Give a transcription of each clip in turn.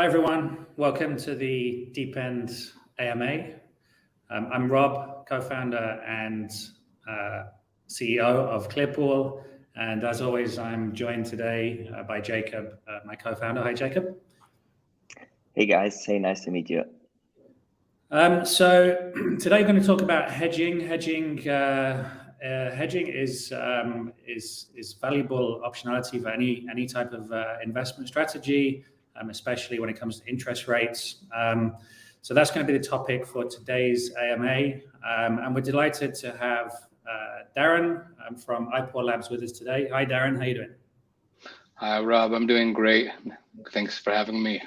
Hi everyone, welcome to the Deep End AMA. I'm Rob, co-founder and CEO of Clearpool, and as always I'm joined today by Jakob, my co-founder. Hi Jakob. Hey guys, hey, nice to meet you. So today we're going to talk about hedging. Hedging is valuable optionality for any type of investment strategy, especially when it comes to interest rates. So that's going to be the topic for today's AMA, and we're delighted to have Darren from IPOR Labs with us today. Hi Darren, how you doing? Hi Rob, I'm doing great. Thanks for having me.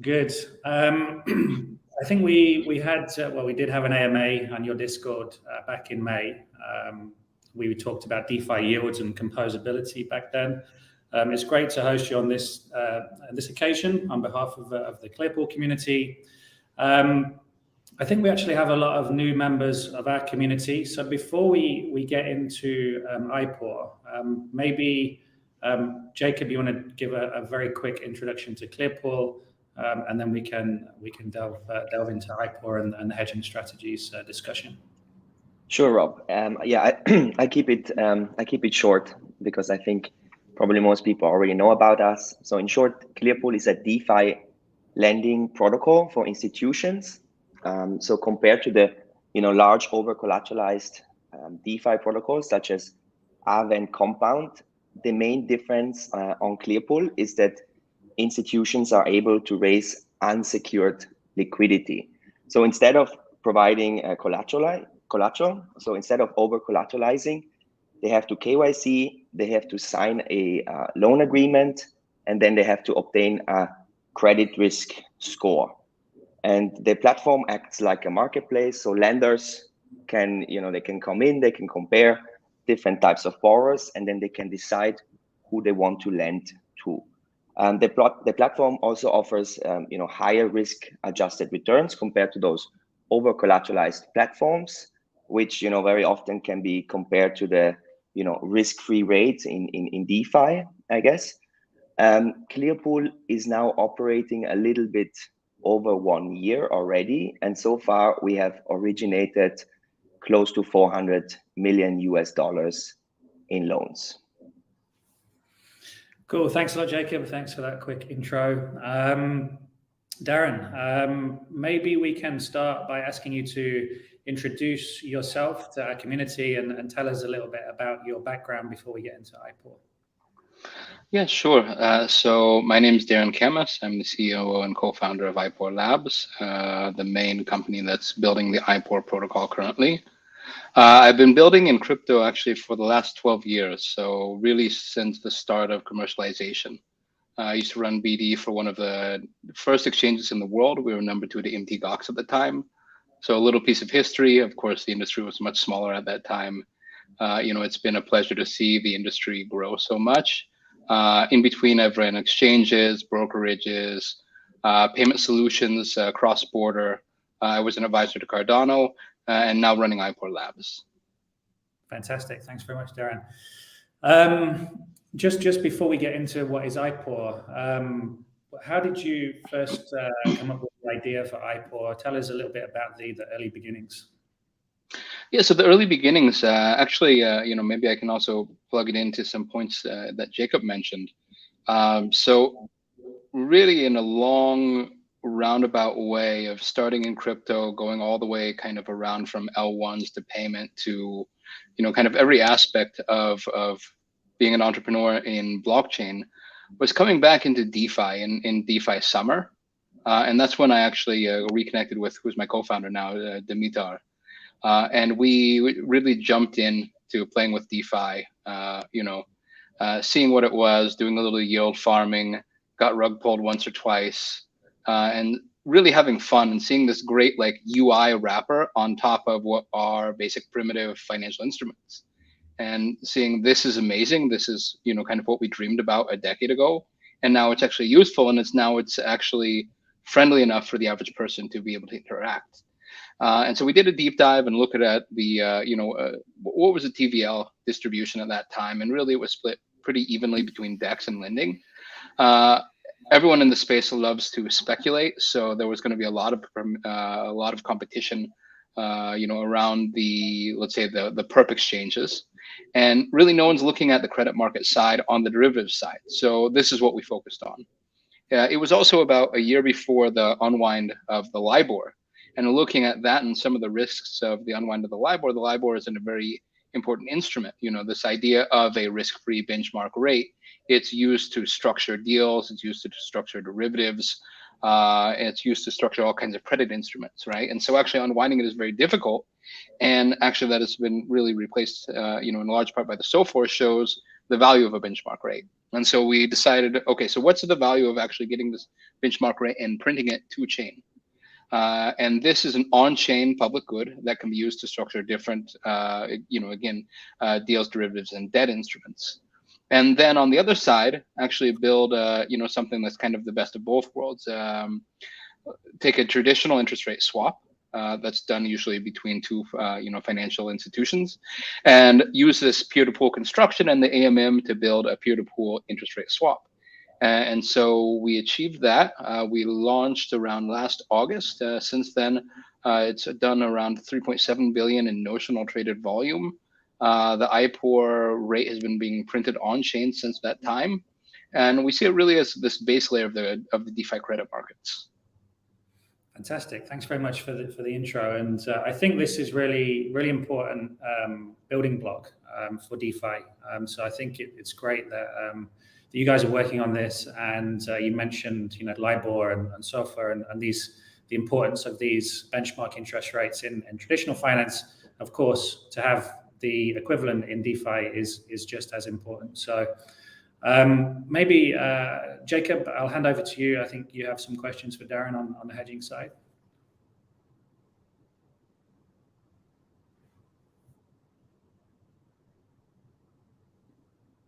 Good. I think we did have an AMA on your Discord back in May. We talked about DeFi yields and composability back then. It's great to host you on this occasion on behalf of the Clearpool community. I think we actually have a lot of new members of our community. So before we get into IPOR, maybe Jakob, you want to give a very quick introduction to Clearpool, and then we can delve into IPOR and the hedging strategies discussion. Sure, Rob. I keep it short because I think probably most people already know about us. So in short, Clearpool is a DeFi lending protocol for institutions. So compared to the large over-collateralized DeFi protocols such as Aave and Compound, the main difference on Clearpool is that institutions are able to raise unsecured liquidity. So instead of providing collateral, so instead of over-collateralizing, they have to KYC, they have to sign a loan agreement, and then they have to obtain a credit risk score. And the platform acts like a marketplace, so lenders can, they can come in, they can compare different types of borrowers, and then they can decide who they want to lend to. The platform also offers, higher risk-adjusted returns compared to those over-collateralized platforms, which very often can be compared to the risk-free rates in DeFi, I guess. Clearpool is now operating a little bit over 1 year already, and so far we have originated close to $400 million in loans. Cool, thanks a lot, Jakob. Thanks for that quick intro. Darren, maybe we can start by asking you to introduce yourself to our community and tell us a little bit about your background before we get into IPOR. Yeah, sure. So my name is Darren Camas. I'm the CEO and co-founder of IPOR Labs, the main company that's building the IPOR protocol currently. I've been building in crypto actually for the last 12 years, so really since the start of commercialization. I used to run BD for one of the first exchanges in the world. We were number 2 to Mt. Gox at the time. So a little piece of history. Of course, the industry was much smaller at that time. It's been a pleasure to see the industry grow so much. In between, I've ran exchanges, brokerages, payment solutions, cross-border. I was an advisor to Cardano, and now running IPOR Labs. Fantastic. Thanks very much, Darren. Just before we get into what is IPOR, how did you first come up with the idea for IPOR? Tell us a little bit about the early beginnings. Yeah, so the early beginnings, actually, maybe I can also plug it into some points that Jakob mentioned. So really in a long roundabout way of starting in crypto, going all the way kind of around from L1s to payment to, kind of every aspect of being an entrepreneur in blockchain, was coming back into DeFi in DeFi summer. And that's when I actually reconnected with who's my co-founder now, Dimitar. And we really jumped into playing with DeFi, seeing what it was, doing a little yield farming, got rug pulled once or twice, and really having fun and seeing this great UI wrapper on top of what are basic primitive financial instruments. And seeing this is amazing. This is, kind of what we dreamed about a decade ago. And now it's actually useful, and it's actually friendly enough for the average person to be able to interact. And so we did a deep dive and looked at the, what was the TVL distribution at that time. And really it was split pretty evenly between DEX and lending. everyone in the space loves to speculate, so there was going to be a lot of competition, around the, let's say, the perp exchanges, and really no one's looking at the credit market side on the derivatives side. So this is what we focused on. It was also about a year before the unwind of the LIBOR, and looking at that and some of the risks of the unwind of the LIBOR isn't a very important instrument. This idea of a risk-free benchmark rate, it's used to structure deals, it's used to structure derivatives, and it's used to structure all kinds of credit instruments, right? And so actually unwinding it is very difficult. And actually that has been really replaced, in a large part by the SOFR shows the value of a benchmark rate. And so we decided, okay, so what's the value of actually getting this benchmark rate and printing it to chain? And this is an on-chain public good that can be used to structure different, deals, derivatives, and debt instruments. And then on the other side, actually build, something that's kind of the best of both worlds. Take a traditional interest rate swap that's done usually between two, financial institutions, and use this peer-to-pool construction and the AMM to build a peer-to-pool interest rate swap. And so we achieved that. We launched around last August. Since then, it's done around 3.7 billion in notional traded volume. The IPOR rate has been being printed on chain since that time, and we see it really as this base layer of the DeFi credit markets. Fantastic. Thanks very much for the intro. And I think this is really, really important building block for DeFi. So I think it's great that you guys are working on this, and you mentioned, LIBOR and SOFR and the importance of these benchmark interest rates in traditional finance. Of course, to have the equivalent in DeFi is just as important. So maybe Jakob, I'll hand over to you. I think you have some questions for Darren on the hedging side.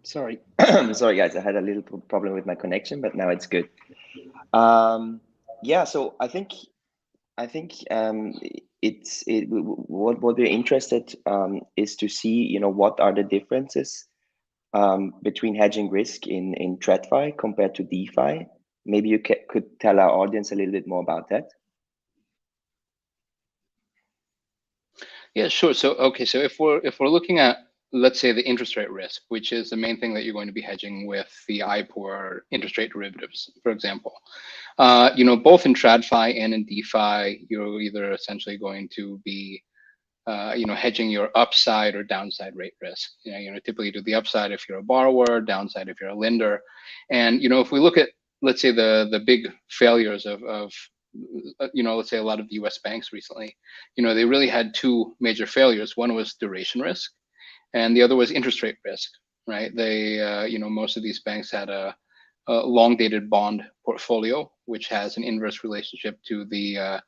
Sorry, sorry guys, I had a little problem with my connection, but now it's good. Yeah, so I think what we're interested is to see, what are the differences between hedging risk in TradFi compared to DeFi. Maybe you could tell our audience a little bit more about that. Yeah, sure. So if we're looking at, let's say, the interest rate risk, which is the main thing that you're going to be hedging with the IPOR interest rate derivatives, for example, both in TradFi and in DeFi, you're either essentially going to be hedging your upside or downside rate risk. Typically do the upside if you're a borrower, downside if you're a lender. And if we look at, let's say, the big failures of let's say a lot of the US banks recently, they really had two major failures. One was duration risk, and the other was interest rate risk, right? They, most of these banks had a long dated bond portfolio, which has an inverse relationship to the,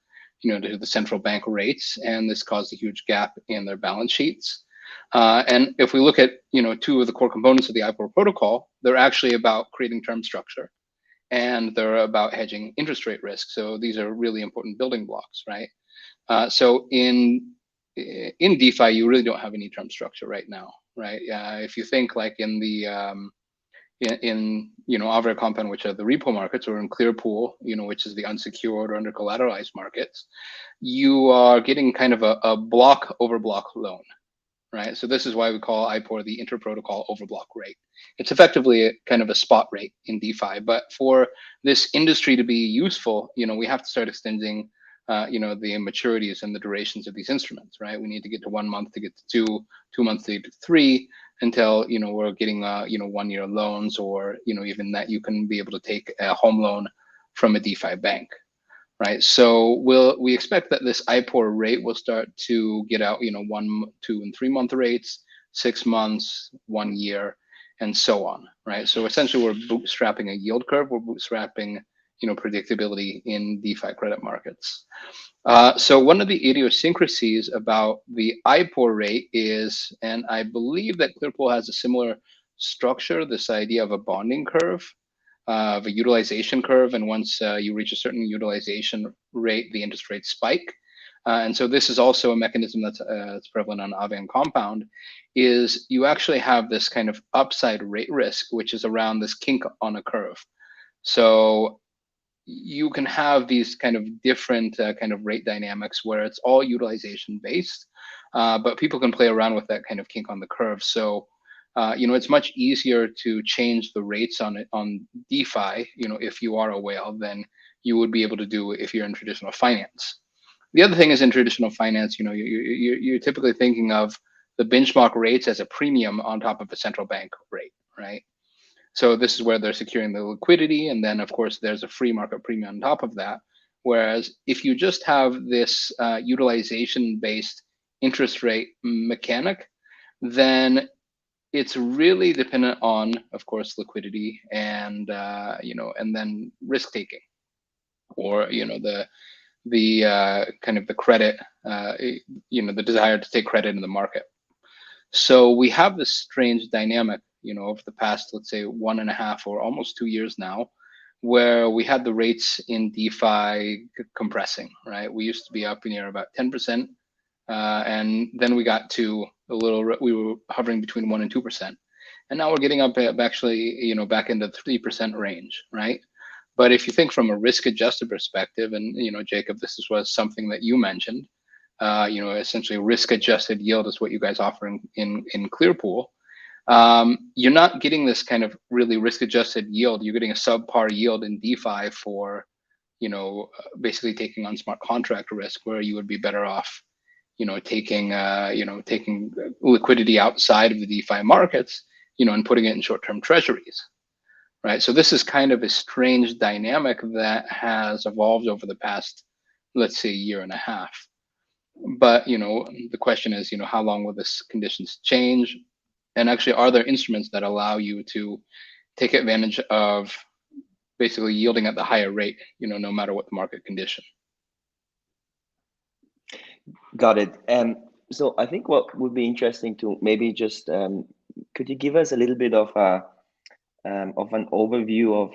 to the central bank rates. And this caused a huge gap in their balance sheets. And if we look at, two of the core components of the IPOR protocol, they're actually about creating term structure, and they're about hedging interest rate risk. So these are really important building blocks, right? So in DeFi, you really don't have any term structure right now, right? If you think like in the Aave compound, which are the repo markets, or in Clearpool, which is the unsecured or under collateralized markets, you are getting kind of a block over block loan, right? So this is why we call IPOR the inter-protocol overblock rate. It's effectively kind of a spot rate in DeFi, but for this industry to be useful, we have to start extending the maturities and the durations of these instruments, right? We need to get to 1 month to get to 2 months to get to 3, until we're getting 1 year loans, or even that you can be able to take a home loan from a DeFi bank, right? So we expect that this IPOR rate will start to get out 1, 2, and 3 month rates, 6 months, 1 year, and so on, right? So essentially we're bootstrapping a yield curve. We're bootstrapping predictability in DeFi credit markets. So one of the idiosyncrasies about the IPOR rate is, and I believe that Clearpool has a similar structure, this idea of a bonding curve, of a utilization curve, and once you reach a certain utilization rate, the interest rates spike. And so this is also a mechanism that's prevalent on Aave and Compound, is you actually have this kind of upside rate risk, which is around this kink on a curve. So you can have these kind of different kind of rate dynamics where it's all utilization based, but people can play around with that kind of kink on the curve. So it's much easier to change the rates on it on DeFi, if you are a whale, than you would be able to do if you're in traditional finance. The other thing is, in traditional finance, you're typically thinking of the benchmark rates as a premium on top of a central bank rate, right? So this is where they're securing the liquidity, and then of course there's a free market premium on top of that. Whereas if you just have this utilization-based interest rate mechanic, then it's really dependent on, of course, liquidity and and then risk taking, or the kind of the credit, the desire to take credit in the market. So we have this strange dynamic, over the past, let's say, 1.5 or almost 2 years now, where we had the rates in DeFi compressing, right? We used to be up near about 10%, and then we got to we were hovering between 1% and 2%. And now we're getting up actually, back into the 3% range, right? But if you think from a risk-adjusted perspective, and Jakob, this was something that you mentioned, essentially risk-adjusted yield is what you guys offer in Clearpool. You're not getting this kind of really risk-adjusted yield. You're getting a subpar yield in DeFi for, basically taking on smart contract risk, where you would be better off, taking liquidity outside of the DeFi markets, and putting it in short-term treasuries. Right. So this is kind of a strange dynamic that has evolved over the past, let's say, 1.5 years. But, the question is, how long will this conditions change? And actually, are there instruments that allow you to take advantage of basically yielding at the higher rate, no matter what the market condition? Got it. So I think what would be interesting to maybe just, could you give us a little bit of an overview of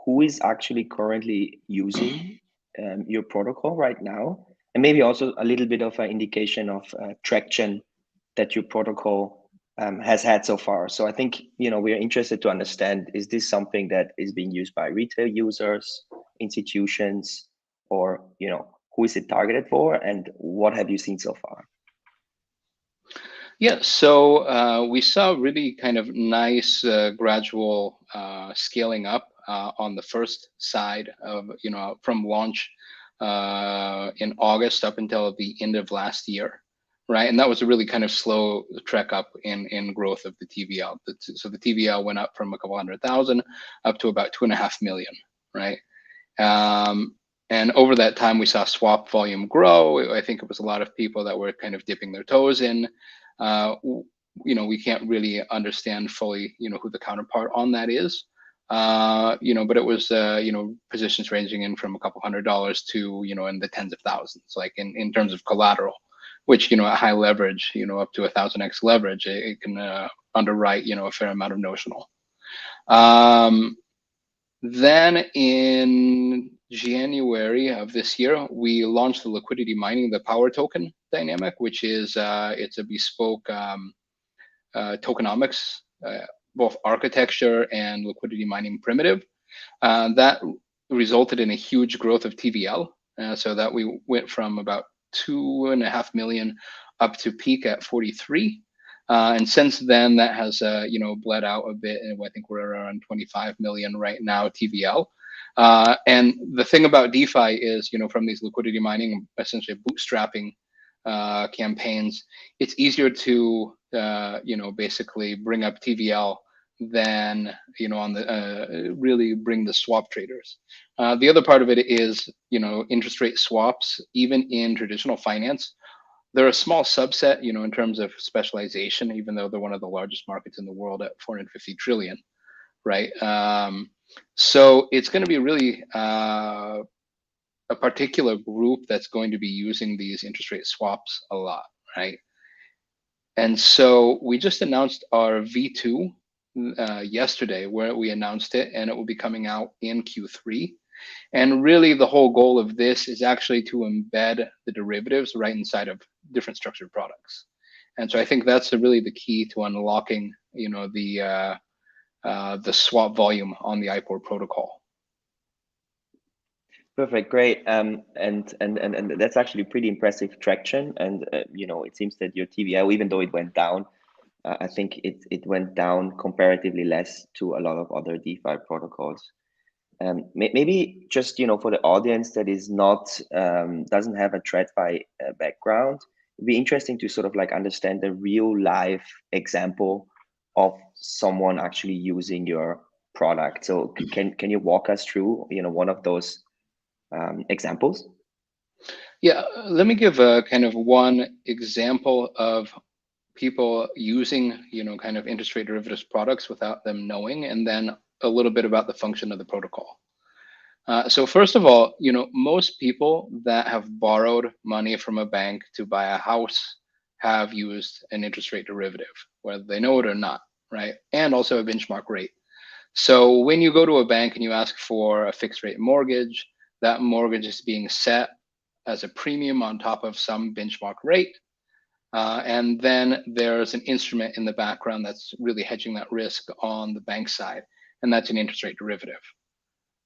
who is actually currently using your protocol right now, and maybe also a little bit of an indication of traction that your protocol has had so far. So I think we are interested to understand, is this something that is being used by retail users, institutions, or who is it targeted for, and what have you seen so far? Yeah, so we saw really kind of nice gradual scaling up on the first side of, from launch in August up until the end of last year, right? And that was a really kind of slow trek up in growth of the TVL. So the TVL went up from a couple 100,000 up to about 2.5 million, right? And over that time, we saw swap volume grow. I think it was a lot of people that were kind of dipping their toes in. We can't really understand fully, who the counterpart on that is, but it was, positions ranging in from a couple $100 to, in the tens of thousands, like in terms of collateral, which, at high leverage, up to 1,000x leverage, it can underwrite, a fair amount of notional. Then in January of this year, we launched the liquidity mining, the power token dynamic, which is it's a bespoke tokenomics, both architecture and liquidity mining primitive. That resulted in a huge growth of TVL, so that we went from about 2.5 million up to peak at 43. And since then, that has bled out a bit, and I think we're around 25 million right now TVL. And the thing about DeFi is, from these liquidity mining, essentially bootstrapping campaigns, it's easier to basically bring up TVL than on the really bring the swap traders. The other part of it is interest rate swaps. Even in traditional finance, they're a small subset, in terms of specialization, even though they're one of the largest markets in the world at 450 trillion, right? So it's going to be really a particular group that's going to be using these interest rate swaps a lot, right? And so we just announced our V2 yesterday, where we announced it, and it will be coming out in Q3. And really the whole goal of this is actually to embed the derivatives right inside of different structured products. And so I think that's really the key to unlocking, the swap volume on the IPOR protocol, Perfect, great. And that's actually pretty impressive traction. And you know, it seems that your TVL, even though it went down, I think it went down comparatively less to a lot of other DeFi protocols. Maybe just, you know, for the audience that is not doesn't have a TradFi background, it'd be interesting to sort of like understand the real life example of someone actually using your product. So can you walk us through, you know, one of those examples? Yeah, let me give a kind of one example of people using, you know, kind of interest rate derivatives products without them knowing, and then a little bit about the function of the protocol. So first of all, you know, most people that have borrowed money from a bank to buy a house have used an interest rate derivative, whether they know it or not, right? And also a benchmark rate. So when you go to a bank and you ask for a fixed rate mortgage, that mortgage is being set as a premium on top of some benchmark rate. And then there's an instrument in the background that's really hedging that risk on the bank side, and that's an interest rate derivative,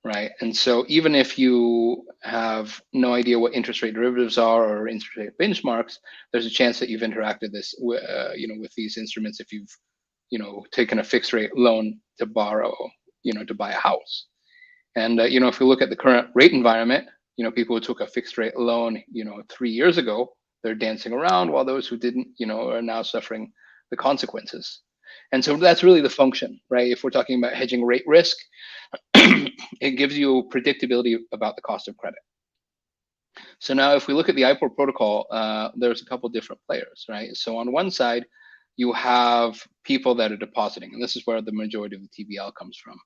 right? And so even if you have no idea what interest rate derivatives are or interest rate benchmarks, there's a chance that you've interacted this, you know, with these instruments if you've, you know, taken a fixed rate loan to borrow, you know, to buy a house. And you know, if we look at the current rate environment, you know, people who took a fixed rate loan, you know, 3 years ago, they're dancing around, while those who didn't, you know, are now suffering the consequences. And so that's really the function, right? If we're talking about hedging rate risk, it gives you predictability about the cost of credit. So now if we look at the IPOR protocol, there's a couple different players, right? So on one side, you have people that are depositing, and this is where the majority of the TVL comes from.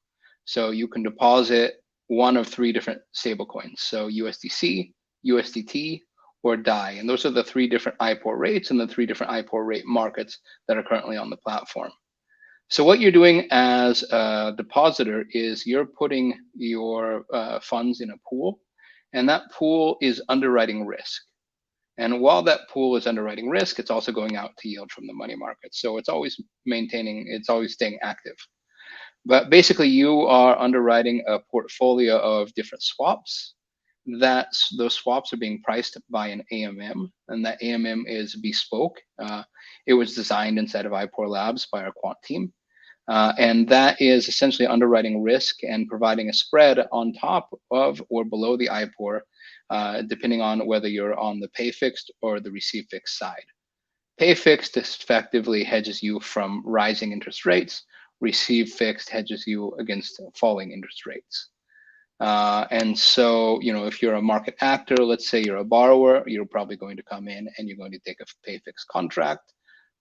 So you can deposit one of 3 different stable coins. So USDC, USDT, or DAI. And those are the 3 different IPOR rates and the 3 different IPOR rate markets that are currently on the platform. So what you're doing as a depositor is you're putting your funds in a pool, and that pool is underwriting risk. And while that pool is underwriting risk, it's also going out to yield from the money market. So it's always maintaining, it's always staying active. But basically you are underwriting a portfolio of different swaps. Those swaps are being priced by an AMM, and that AMM is bespoke. It was designed inside of IPOR Labs by our quant team. And that is essentially underwriting risk and providing a spread on top of or below the IPOR, depending on whether you're on the pay fixed or the receive fixed side. Pay fixed effectively hedges you from rising interest rates. Receive fixed hedges you against falling interest rates. And so, you know, if you're a market actor, let's say you're a borrower, you're probably going to come in and you're going to take a pay fixed contract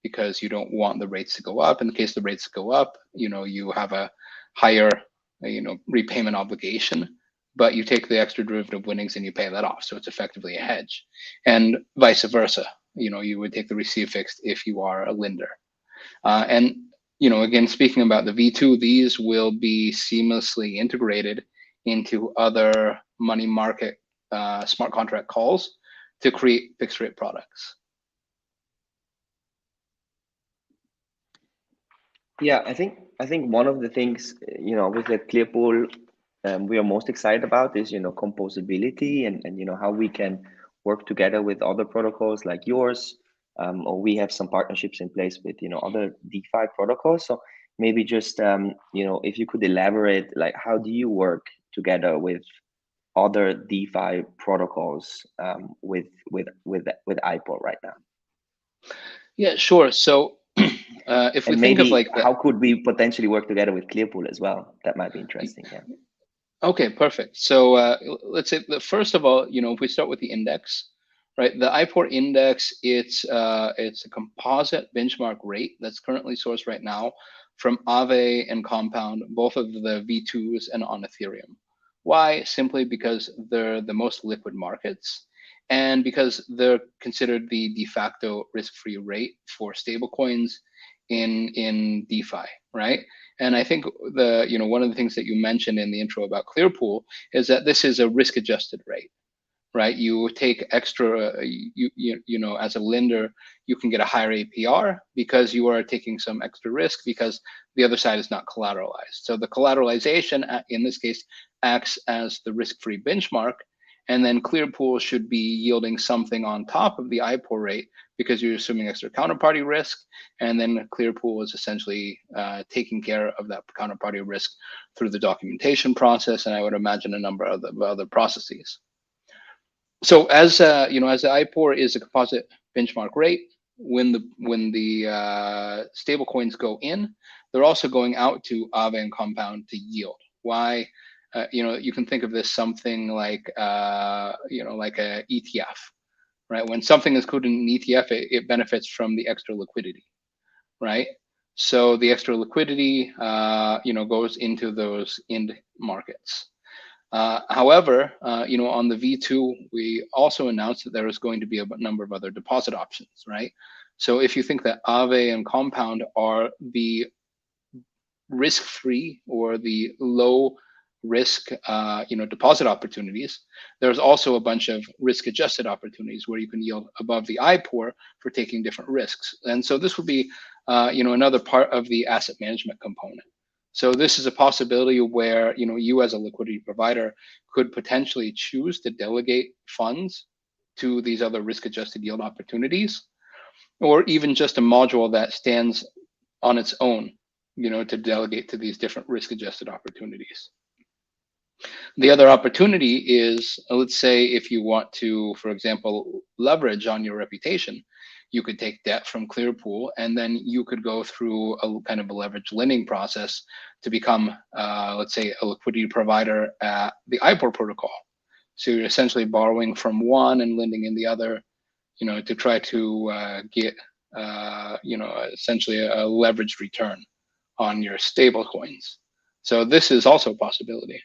because you don't want the rates to go up. In the case the rates go up, you know, you have a higher, you know, repayment obligation, but you take the extra derivative winnings and you pay that off. So it's effectively a hedge, and vice versa. You know, you would take the receive fixed if you are a lender. And, you know, again, speaking about the V2, these will be seamlessly integrated into other money market smart contract calls to create fixed rate products. Yeah, I think one of the things, you know, with the Clearpool, we are most excited about is, you know, composability and you know, how we can work together with other protocols like yours, or we have some partnerships in place with, you know, other DeFi protocols. So maybe just, you know, if you could elaborate, like, how do you work together with other DeFi protocols with IPOR right now? Yeah, sure. So if we think of like how could we potentially work together with Clearpool as well? That might be interesting. Yeah. Okay, perfect. So let's say that first of all, you know, if we start with the index, right? The IPOR index, it's a composite benchmark rate that's currently sourced right now from Aave and Compound, both of the V2s and on Ethereum. Why? Simply because they're the most liquid markets, and because they're considered the de facto risk-free rate for stablecoins in DeFi, right? And I think one of the things that you mentioned in the intro about Clearpool is that this is a risk-adjusted rate, right? You take extra, you know, as a lender, you can get a higher APR because you are taking some extra risk because the other side is not collateralized. So the collateralization in this case acts as the risk-free benchmark, and then Clearpool should be yielding something on top of the IPOR rate because you're assuming extra counterparty risk, and then Clearpool is essentially taking care of that counterparty risk through the documentation process, and I would imagine a number of other processes. So as you know, as the IPOR is a composite benchmark rate, when the stable coins go in, they're also going out to Aave and Compound to yield. Why? You know, you can think of this something like you know, like a ETF, right? When something is included in an ETF, it benefits from the extra liquidity, right? So the extra liquidity, you know, goes into those end markets. However, you know, on the V2, we also announced that there is going to be a number of other deposit options, right? So if you think that Aave and Compound are the risk-free or the low risk, you know, deposit opportunities, there's also a bunch of risk-adjusted opportunities where you can yield above the IPOR for taking different risks. And so this would be, you know, another part of the asset management component. So this is a possibility where, you know, you as a liquidity provider could potentially choose to delegate funds to these other risk-adjusted yield opportunities, or even just a module that stands on its own, you know, to delegate to these different risk-adjusted opportunities. The other opportunity is, let's say, if you want to, for example, leverage on your reputation, you could take debt from Clearpool, and then you could go through a kind of a leverage lending process to become, let's say, a liquidity provider at the IPOR protocol. So you're essentially borrowing from one and lending in the other, you know, to try to get, you know, essentially a leveraged return on your stable coins. So this is also a possibility.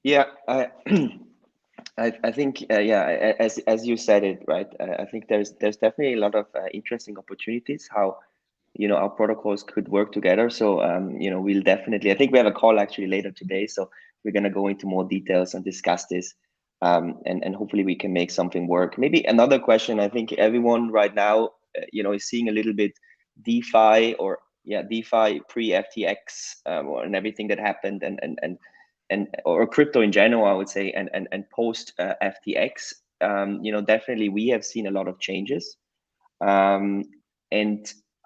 Yeah, I think yeah, as you said it, right. I think there's definitely a lot of interesting opportunities how, you know, our protocols could work together. So you know, we'll definitely. I think we have a call actually later today, so we're gonna go into more details and discuss this, and hopefully we can make something work. Maybe another question. I think everyone right now, you know, is seeing a little bit DeFi or DeFi pre-FTX and everything that happened and or crypto in general, I would say, and post FTX. You know, definitely we have seen a lot of changes, and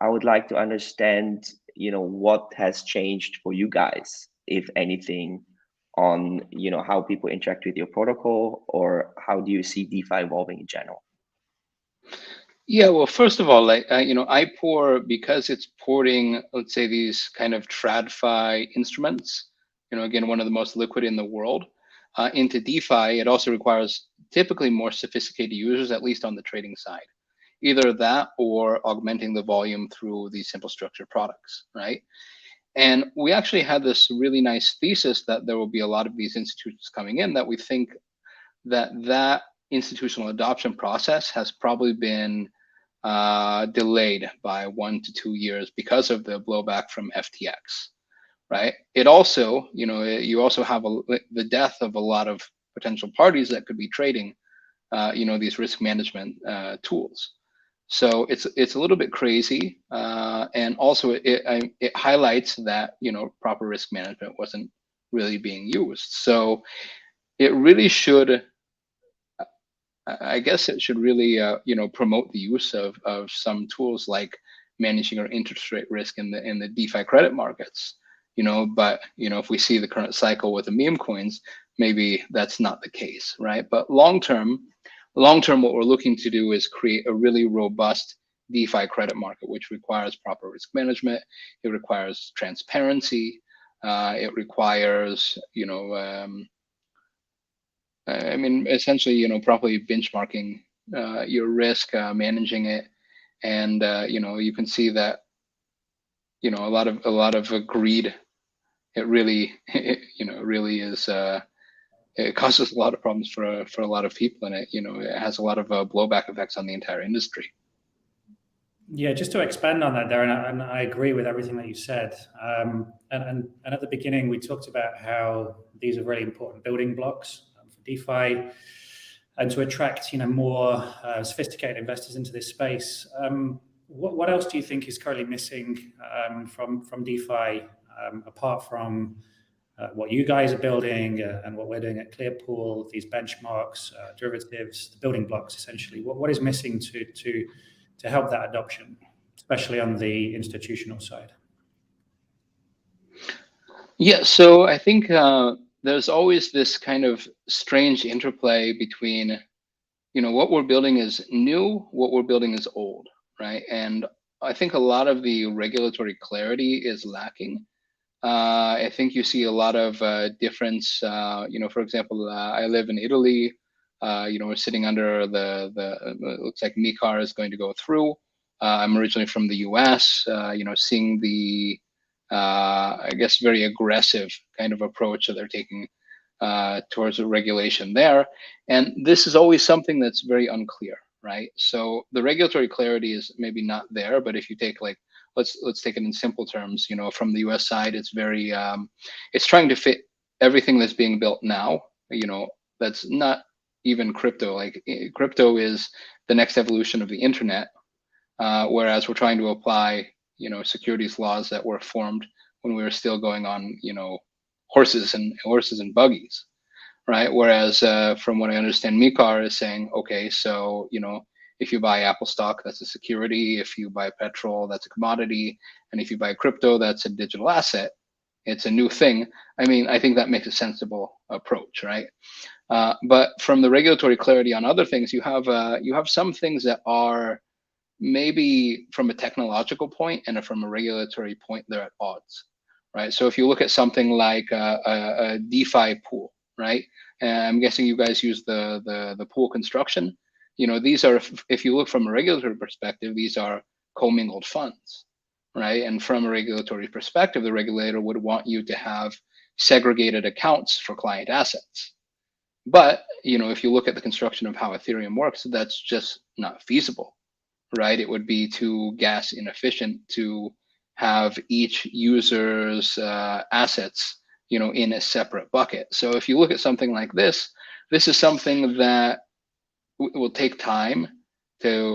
I would like to understand, you know, what has changed for you guys, if anything, on, you know, how people interact with your protocol, or how do you see DeFi evolving in general? Yeah, well, first of all, like you know, IPOR, because it's porting, let's say, these kind of TradFi instruments, you know, again, one of the most liquid in the world, into DeFi, it also requires typically more sophisticated users, at least on the trading side. Either that or augmenting the volume through these simple structured products, right? And we actually had this really nice thesis that there will be a lot of these institutions coming in, that we think that that institutional adoption process has probably been delayed by 1 to 2 years because of the blowback from FTX, right? It also, you know, you also have the death of a lot of potential parties that could be trading, you know, these risk management tools. So it's a little bit crazy, and also it highlights that, you know, proper risk management wasn't really being used. So it really should, I guess it should really, you know, promote the use of some tools like managing your interest rate risk in the DeFi credit markets, you know. But, you know, if we see the current cycle with the meme coins, maybe that's not the case, right? But long term, what we're looking to do is create a really robust DeFi credit market, which requires proper risk management. It requires transparency. It requires, you know, I mean, essentially, you know, properly benchmarking your risk, managing it, and you know, you can see that, you know, a lot of greed. It really, you know, really is. It causes a lot of problems for a lot of people, and it, you know, it has a lot of blowback effects on the entire industry. Yeah, just to expand on that, Darren, and I agree with everything that you said. And at the beginning, we talked about how these are really important building blocks for DeFi, and to attract, you know, more sophisticated investors into this space. What else do you think is currently missing from DeFi, apart from what you guys are building and what we're doing at Clearpool, these benchmarks, derivatives, the building blocks, essentially. What is missing to help that adoption, especially on the institutional side? Yeah, so I think there's always this kind of strange interplay between, what we're building is new, what we're building is old, right? And I think a lot of the regulatory clarity is lacking. I think you see a lot of difference. For example, I live in Italy. We're sitting under it looks like MiCAR is going to go through. I'm originally from the US. Seeing the I guess very aggressive kind of approach that they're taking towards a regulation there, and this is always something that's very unclear, right? So the regulatory clarity is maybe not there, but if you take let's take it in simple terms. From the US side, it's very it's trying to fit everything that's being built now. That's not even crypto. Like crypto is the next evolution of the internet, whereas we're trying to apply securities laws that were formed when we were still going on horses and buggies, right? Whereas from what I understand, MiCAR is saying, okay, so if you buy Apple stock, that's a security. If you buy petrol, that's a commodity. And if you buy crypto, that's a digital asset. It's a new thing. I mean, I think that makes a sensible approach, right? But from the regulatory clarity on other things, you have some things that are maybe from a technological point and from a regulatory point, they're at odds, right? So if you look at something like a DeFi pool, right? And I'm guessing you guys use the pool construction. These are, if you look from a regulatory perspective, these are commingled funds, right? And from a regulatory perspective, the regulator would want you to have segregated accounts for client assets. But, if you look at the construction of how Ethereum works, that's just not feasible, right? It would be too gas inefficient to have each user's assets, in a separate bucket. So if you look at something like this is something that will take time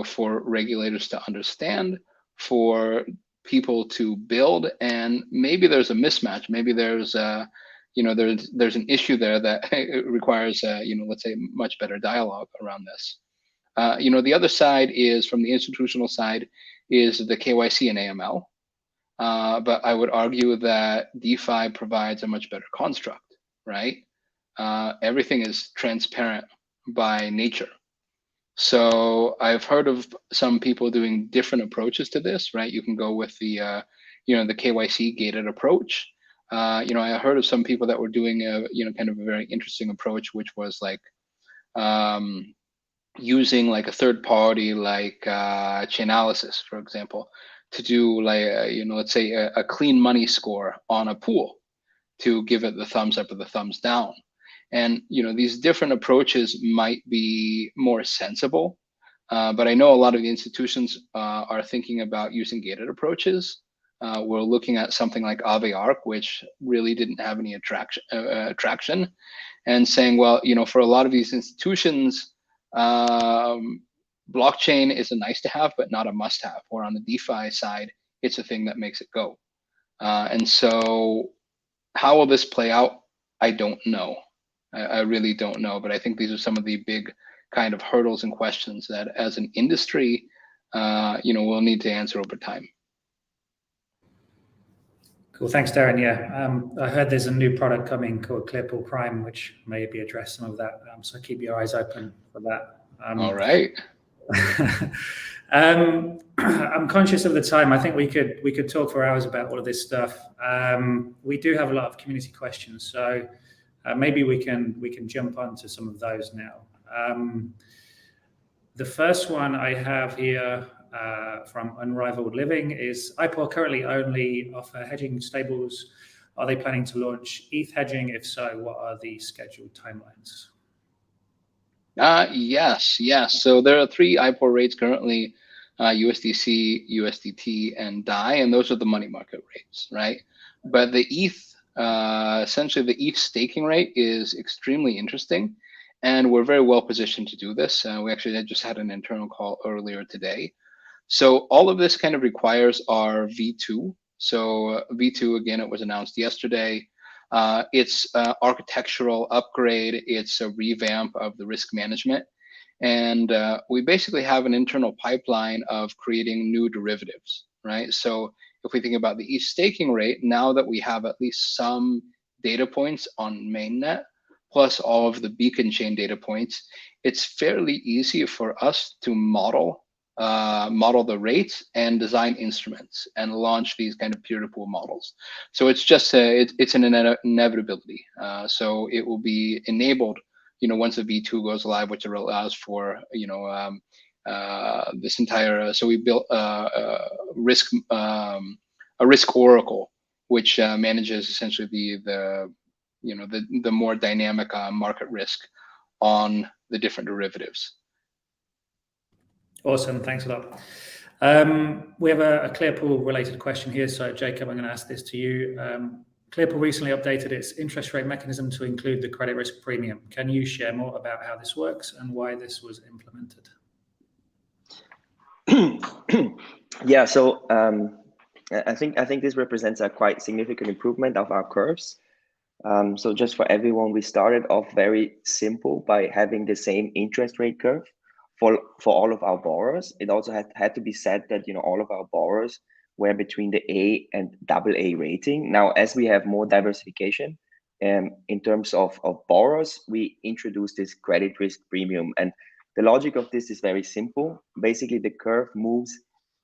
for regulators to understand, for people to build, and maybe there's a mismatch. Maybe there's there's an issue there that requires let's say much better dialogue around this. The other side is, from the institutional side, is the KYC and AML. But I would argue that DeFi provides a much better construct, right? Everything is transparent by nature. So I've heard of some people doing different approaches to this, right? You can go with the the KYC gated approach. I heard of some people that were doing a kind of a very interesting approach, which was like using like a third party like Chainalysis, for example, to do like let's say a clean money score on a pool to give it the thumbs up or the thumbs down. And these different approaches might be more sensible, but I know a lot of the institutions are thinking about using gated approaches. We're looking at something like Aave, which really didn't have any traction, and saying, well, for a lot of these institutions, blockchain is a nice to have, but not a must have. Or on the DeFi side, it's a thing that makes it go. And so how will this play out? I don't know. I really don't know. But I think these are some of the big kind of hurdles and questions that as an industry, we'll need to answer over time. Cool. Thanks, Darren. Yeah, I heard there's a new product coming called Clearpool Prime, which maybe address some of that. So keep your eyes open for that. All right. I'm conscious of the time. I think we could talk for hours about all of this stuff. We do have a lot of community questions, so maybe we can jump onto some of those now. The first one I have here from Unrivaled Living is: IPOR currently only offer hedging stables. Are they planning to launch ETH hedging? If so, what are the scheduled timelines? Yes. So there are 3 IPOR rates currently: USDC, USDT, and DAI, and those are the money market rates, right? But the ETH, essentially the ETH staking rate is extremely interesting, and we're very well positioned to do this. We actually just had an internal call earlier today. So all of this kind of requires our V2. So V2, again, it was announced yesterday. It's an architectural upgrade. It's a revamp of the risk management. And we basically have an internal pipeline of creating new derivatives, right? So if we think about the ETH staking rate, now that we have at least some data points on mainnet, plus all of the beacon chain data points, it's fairly easy for us to model the rates and design instruments and launch these kind of peer-to-pool models. So it's just it's an inevitability. So it will be enabled, once the V2 goes live, which allows for this entire. So we built a risk oracle, which manages essentially the more dynamic market risk on the different derivatives. Awesome, thanks a lot. We have a Clearpool related question here. So Jakob, I'm going to ask this to you. Clearpool recently updated its interest rate mechanism to include the credit risk premium. Can you share more about how this works and why this was implemented? Yeah, so I think this represents a quite significant improvement of our curves. So just for everyone, we started off very simple by having the same interest rate curve for all of our borrowers. It also had to be said that all of our borrowers were between the A and AA rating. Now, as we have more diversification in terms of borrowers, we introduced this credit risk premium. And the logic of this is very simple. Basically, the curve moves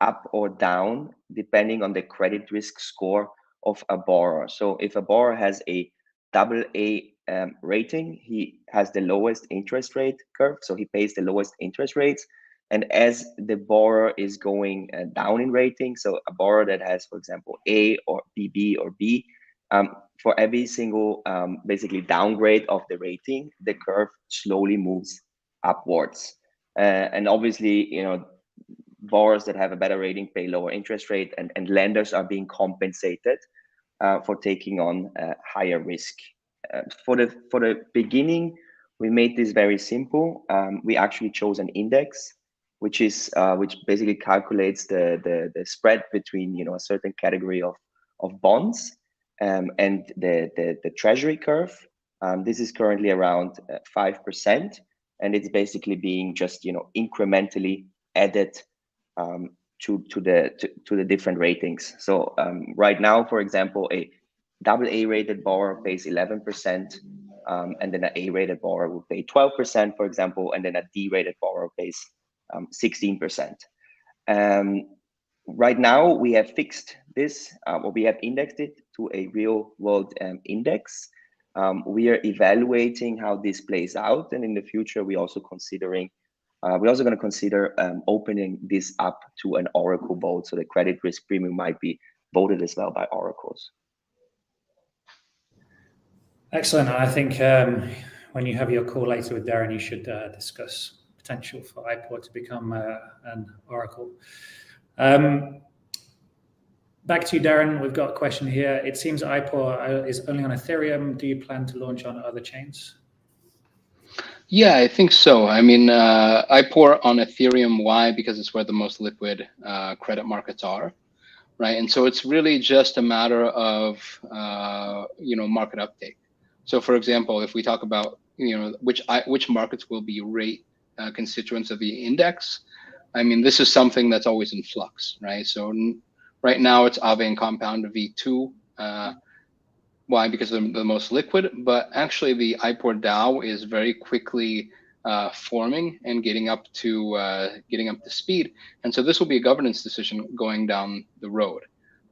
up or down depending on the credit risk score of a borrower. So if a borrower has a AA rating, he has the lowest interest rate curve, so he pays the lowest interest rates. And as the borrower is going down in rating, so a borrower that has, for example, A or BB or B, for every single basically downgrade of the rating, the curve slowly moves upwards. And obviously, borrowers that have a better rating pay lower interest rate, and lenders are being compensated for taking on higher risk. For the beginning, we made this very simple. We actually chose an index, which basically calculates the spread between a certain category of bonds and the treasury curve. This is currently around 5%, and it's basically being just incrementally added to the different ratings. So right now, for example, a AA rated borrower pays 11%, and then an A rated borrower will pay 12%, for example, and then a D rated borrower pays 16%. Right now, we have fixed this, or we have indexed it to a real world index. We are evaluating how this plays out, and in the future, we're also going to consider opening this up to an Oracle vote, so the credit risk premium might be voted as well by oracles. Excellent. I think when you have your call later with Darren, you should discuss potential for IPOR to become an oracle. Back to you, Darren. We've got a question here. It seems IPOR is only on Ethereum. Do you plan to launch on other chains? Yeah, I think so. I mean, IPOR on Ethereum, why? Because it's where the most liquid credit markets are, right? And so it's really just a matter of, market uptake. So for example, if we talk about, which markets will be rate constituents of the index, I mean, this is something that's always in flux, right? So right now it's Aave and Compound V2. Why? Because they're the most liquid, but actually the IPOR DAO is very quickly forming and getting up to speed, and so this will be a governance decision going down the road.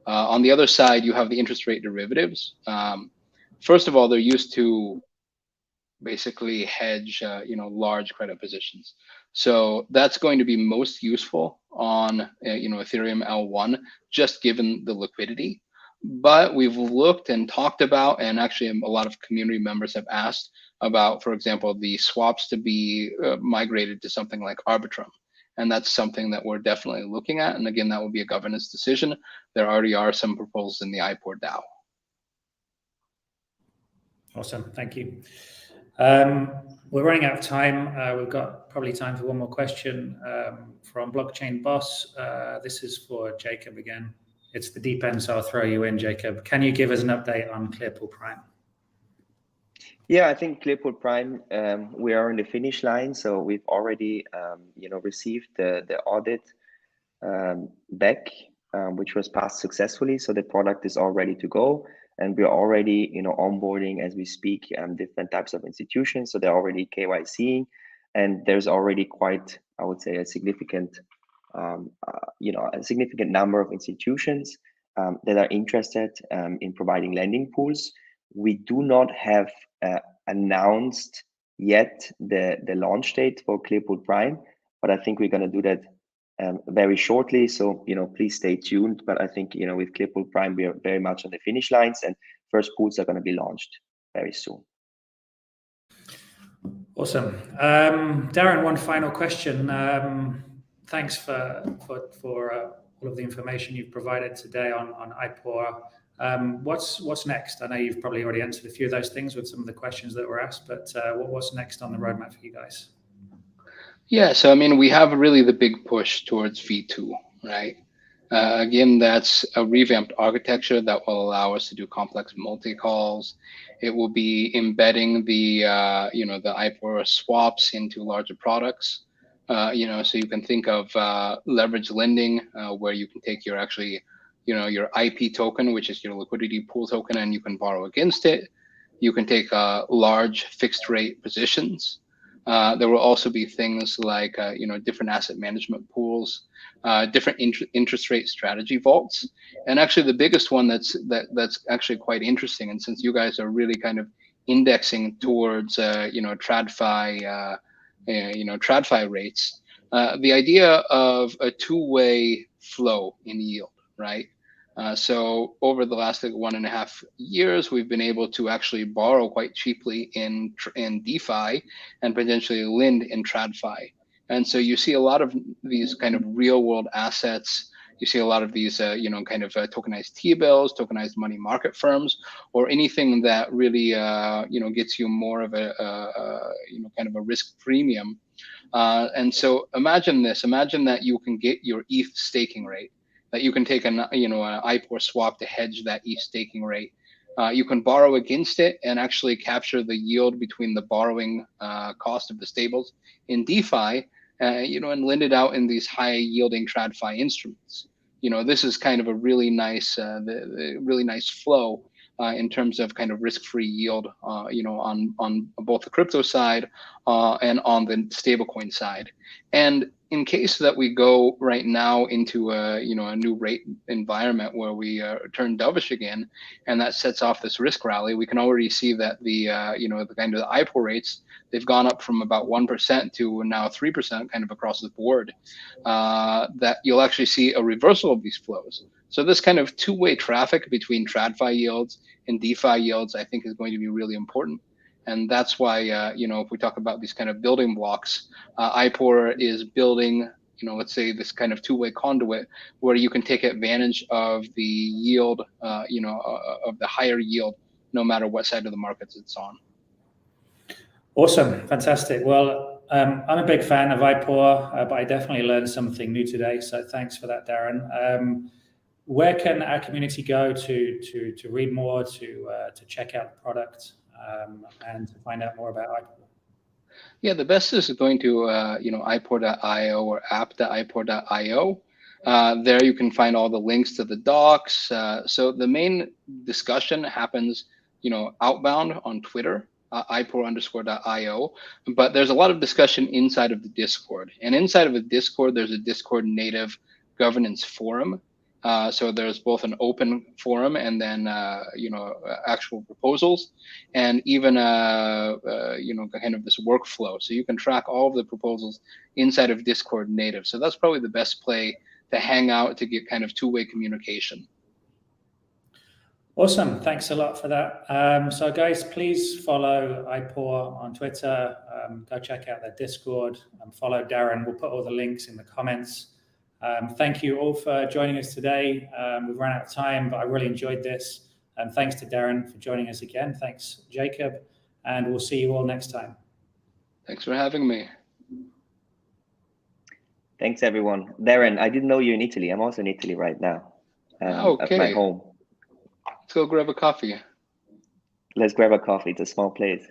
On the other side, you have the interest rate derivatives. First of all, they're used to basically hedge, large credit positions. So that's going to be most useful on, Ethereum L1, just given the liquidity. But we've looked and talked about, and actually a lot of community members have asked about, for example, the swaps to be migrated to something like Arbitrum. And that's something that we're definitely looking at. And again, that will be a governance decision. There already are some proposals in the IPOR DAO. Awesome, thank you. We're running out of time. We've got probably time for one more question from Blockchain Boss. This is for Jakob again. It's the deep end, so I'll throw you in, Jakob. Can you give us an update on Clearpool Prime? Yeah, I think Clearpool Prime, we are on the finish line. So we've already, received the audit back, which was passed successfully. So the product is all ready to go, and we're already, onboarding as we speak, different types of institutions. So they're already KYCing, and there's already quite, I would say, a significant, a significant number of institutions that are interested in providing lending pools. We do not have announced yet the launch date for Clearpool Prime, but I think we're going to do that very shortly. So, please stay tuned. But I think, with Clearpool Prime, we are very much on the finish lines, and first pools are going to be launched very soon. Awesome. Darren, one final question. Thanks for all of the information you've provided today on IPOR. What's next? I know you've probably already answered a few of those things with some of the questions that were asked, but what's next on the roadmap for you guys? Yeah, so I mean, we have really the big push towards V2, right? Again, that's a revamped architecture that will allow us to do complex multi-calls. It will be embedding the the IPOR swaps into larger products. So you can think of leverage lending, where you can take your your IP token, which is your liquidity pool token, and you can borrow against it. You can take large fixed rate positions. There will also be things like different asset management pools, different interest rate strategy vaults, and actually the biggest one that's actually quite interesting. And since you guys are really kind of indexing towards TradFi, TradFi rates, the idea of a two-way flow in yield, right? So over the last 1.5 years, we've been able to actually borrow quite cheaply in DeFi and potentially lend in TradFi. And so you see a lot of these kind of real world assets. You see a lot of these, tokenized T-bills, tokenized money market firms, or anything that really, gets you more of a, kind of a risk premium. And so imagine this. Imagine that you can get your ETH staking rate, that you can take an IPOR swap to hedge that ETH staking rate. You can borrow against it and actually capture the yield between the borrowing cost of the stables in DeFi, and lend it out in these high yielding TradFi instruments. This is kind of a really nice, really nice flow in terms of kind of risk-free yield, on both the crypto side and on the stablecoin side. And in case that we go right now into a new rate environment where we turn dovish again, and that sets off this risk rally, we can already see that the kind of the IPOR rates, they've gone up from about 1% to now 3% kind of across the board. That you'll actually see a reversal of these flows. So this kind of two-way traffic between TradFi yields and DeFi yields, I think, is going to be really important. And that's why, if we talk about these kind of building blocks, IPOR is building, let's say this kind of two-way conduit where you can take advantage of the yield, of the higher yield, no matter what side of the markets it's on. Awesome, fantastic. Well, I'm a big fan of IPOR, but I definitely learned something new today. So thanks for that, Darren. Where can our community go to read more, to check out the product, and to find out more about IPOR? Yeah, the best is going to IPOR.io or app.ipor.io. There you can find all the links to the docs. So the main discussion happens, outbound on Twitter, IPOR_.io, but there's a lot of discussion inside of the Discord. And inside of the Discord, there's a Discord native governance forum. So there's both an open forum and then, actual proposals, and even, kind of this workflow. So you can track all of the proposals inside of Discord native. So that's probably the best play to hang out, to get kind of two-way communication. Awesome, thanks a lot for that. So guys, please follow IPOR on Twitter. Go check out their Discord and follow Darren. We'll put all the links in the comments. Thank you all for joining us today. We've run out of time, but I really enjoyed this. And thanks to Darren for joining us again. Thanks, Jakob. And we'll see you all next time. Thanks for having me. Thanks, everyone. Darren, I didn't know you're in Italy. I'm also in Italy right now, okay. At my home. Let's go grab a coffee. Let's grab a coffee. It's a small place.